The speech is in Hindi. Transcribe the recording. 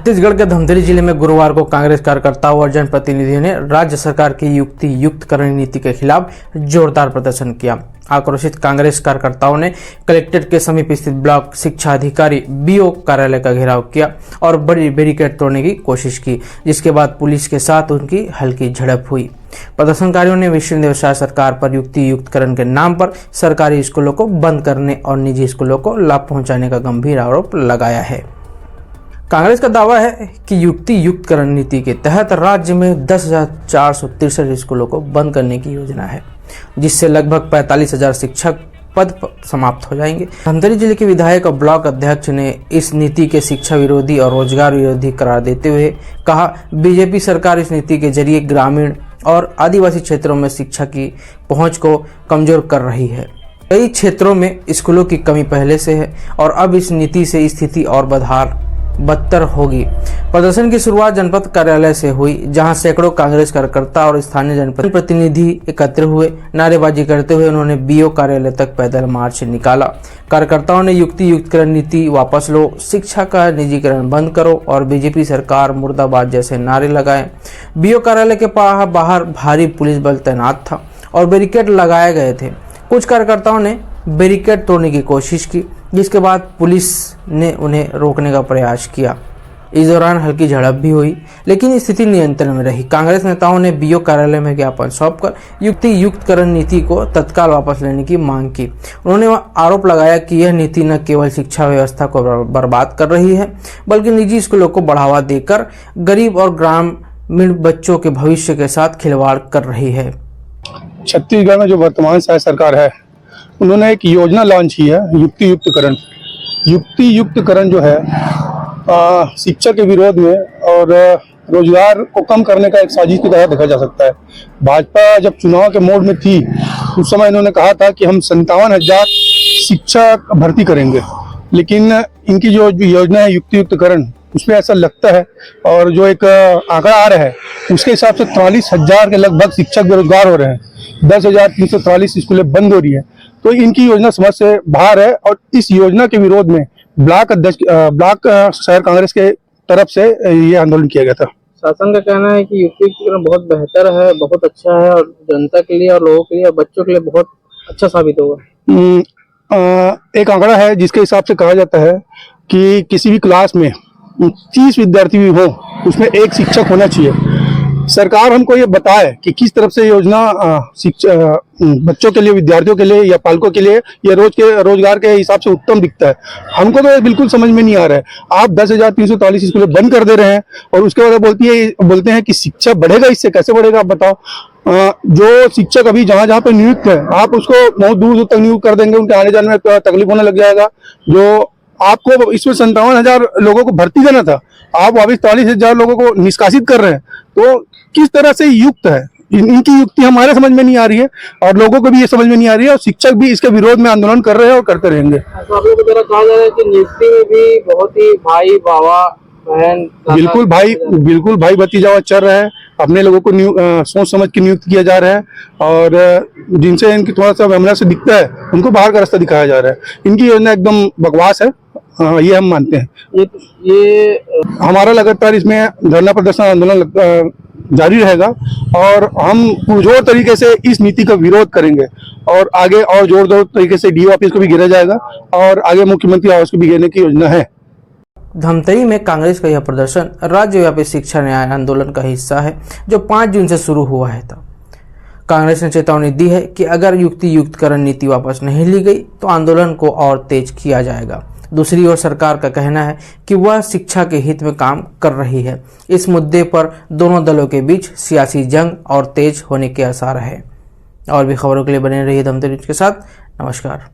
छत्तीसगढ़ के धमतरी जिले में गुरुवार को कांग्रेस कार्यकर्ताओं और जनप्रतिनिधियों ने राज्य सरकार की युक्ति युक्तकरण नीति के खिलाफ जोरदार प्रदर्शन किया। आक्रोशित कांग्रेस कार्यकर्ताओं ने कलेक्ट्रेट के समीप स्थित ब्लॉक शिक्षा अधिकारी बीओ कार्यालय का घेराव किया और बड़ी बैरिकेड तोड़ने की कोशिश की, जिसके बाद पुलिस के साथ उनकी हल्की झड़प हुई। प्रदर्शनकारियों ने विष्णुदेव शाह सरकार पर युक्ति युक्तकरण के नाम पर सरकारी स्कूलों को बंद करने और निजी स्कूलों को लाभ पहुंचाने का गंभीर आरोप लगाया है। कांग्रेस का दावा है कि युक्ति युक्तकरण नीति के तहत राज्य में 10,463 स्कूलों को बंद करने की योजना है, जिससे लगभग 45,000 शिक्षक पद समाप्त हो जाएंगे। धमतरी जिले के विधायक और ब्लॉक अध्यक्ष ने इस नीति के शिक्षा विरोधी और रोजगार विरोधी करार देते हुए कहा, बीजेपी सरकार इस नीति के जरिए ग्रामीण और आदिवासी क्षेत्रों में शिक्षा की पहुंच को कमजोर कर रही है। कई क्षेत्रों में स्कूलों की कमी पहले से है और अब इस नीति से स्थिति और बदतर होगी। प्रदर्शन की शुरुआत जनपद कार्यालय से हुई, जहां सैकड़ों कांग्रेस कार्यकर्ता और स्थानीय जनपद प्रतिनिधि एकत्र हुए। नारेबाजी करते हुए उन्होंने बीओ कार्यालय तक पैदल मार्च निकाला। कार्यकर्ताओं ने युक्ति युक्तकरण नीति वापस लो, शिक्षा का निजीकरण बंद करो और बीजेपी सरकार मुर्दाबाद जैसे नारे लगाए। बीओ कार्यालय के बाहर भारी पुलिस बल तैनात था और बैरिकेड लगाए गए थे। कुछ कार्यकर्ताओं ने बैरिकेड तोड़ने की कोशिश की, जिसके बाद पुलिस ने उन्हें रोकने का प्रयास किया। इस दौरान हल्की झड़प भी हुई, लेकिन स्थिति नियंत्रण में रही। कांग्रेस नेताओं ने बीओ कार्यालय में ज्ञापन सौंपकर युक्ति युक्तकरण नीति को तत्काल वापस लेने की मांग की। उन्होंने आरोप लगाया कि यह नीति न केवल शिक्षा व्यवस्था को बर्बाद कर रही है, बल्कि निजी स्कूलों को बढ़ावा देकर गरीब और ग्रामीण बच्चों के भविष्य के साथ खिलवाड़ कर रही है। छत्तीसगढ़ में जो वर्तमान सरकार है, उन्होंने एक योजना लॉन्च की है, युक्ति युक्तकरण। युक्ति युक्तकरण जो है शिक्षा के विरोध में और रोजगार को कम करने का एक साजिश की तरह देखा जा सकता है। भाजपा जब चुनाव के मोड में थी, उस समय इन्होंने कहा था कि हम 57,000 शिक्षक भर्ती करेंगे, लेकिन इनकी जो योजना है युक्ति युक्तकरण, उसमें ऐसा लगता है और जो एक आंकड़ा आ रहा है उसके हिसाब से 43,000 के लगभग शिक्षक बेरोजगार हो रहे हैं। 10,343 स्कूलें बंद हो रही है। तो इनकी योजना समझ से बाहर है और इस योजना के विरोध में ब्लॉक शहर कांग्रेस के तरफ से ये आंदोलन किया गया था। शासन का कहना है कि युक्ति युक्तकरण बहुत बेहतर है, बहुत अच्छा है और जनता के लिए और लोगों के लिए और बच्चों के लिए बहुत अच्छा साबित होगा। एक आंकड़ा है जिसके हिसाब से कहा जाता है कि किसी भी क्लास में 30 विद्यार्थी भी हो, उसमें एक शिक्षक होना चाहिए। सरकार हमको ये बताए कि किस तरफ से योजना बच्चों के लिए, विद्यार्थियों के लिए या पालकों के लिए या रोजगार के हिसाब से उत्तम दिखता है। हमको तो बिल्कुल समझ में नहीं आ रहा है। आप 10,343 स्कूलें बंद कर दे रहे हैं और उसके बाद बोलते हैं कि शिक्षा बढ़ेगा। इससे कैसे बढ़ेगा आप बताओ। जो शिक्षक अभी जहाँ जहाँ पे नियुक्त है, आप उसको बहुत दूर तक नियुक्त कर देंगे, उनके आने जाने में तकलीफ होने लग जाएगा। जो आपको इसमें 57,000 लोगों को भर्ती देना था, आप वापिस 43,000 लोगों को निष्कासित कर रहे हैं। तो किस तरह से युक्त है? इनकी युक्ति हमारे समझ में नहीं आ रही है और लोगों को भी ये समझ में नहीं आ रही है और शिक्षक भी इसके विरोध में आंदोलन कर रहे हैं और करते रहेंगे। तो आप लोगों को जरा कहा जा रहा है कि नियुक्ति में भी बहुत ही भाई बाबा बहन, बिल्कुल भाई भतीजा चल रहा है। अपने लोगों को सोच समझ के नियुक्त किया जा रहा है और जिनसे इनकी थोड़ा सा वैमनस्य से दिखता है, उनको बाहर का रास्ता दिखाया जा रहा है। इनकी योजना एकदम बकवास है, ये हम मानते हैं। ये हमारा लगातार इसमें धरना प्रदर्शन आंदोलन जारी रहेगा और हम पुरजोर तरीके से इस नीति का विरोध करेंगे और आगे और जोरदार तरीके से डीओ ऑफिस को भी घेरा जाएगा और आगे मुख्यमंत्री आवास को भी घेरने की योजना है। धमतरी में कांग्रेस का यह प्रदर्शन राज्यव्यापी शिक्षा न्याय आंदोलन का हिस्सा है, जो 5 जून से शुरू हुआ है। कांग्रेस ने चेतावनी दी है कि अगर युक्ति युक्तकरण नीति वापस नहीं ली गई तो आंदोलन को और तेज किया जाएगा। दूसरी ओर सरकार का कहना है कि वह शिक्षा के हित में काम कर रही है। इस मुद्दे पर दोनों दलों के बीच सियासी जंग और तेज होने के आसार है। और भी खबरों के लिए बने रहिए धमतरी न्यूज़ के साथ। नमस्कार।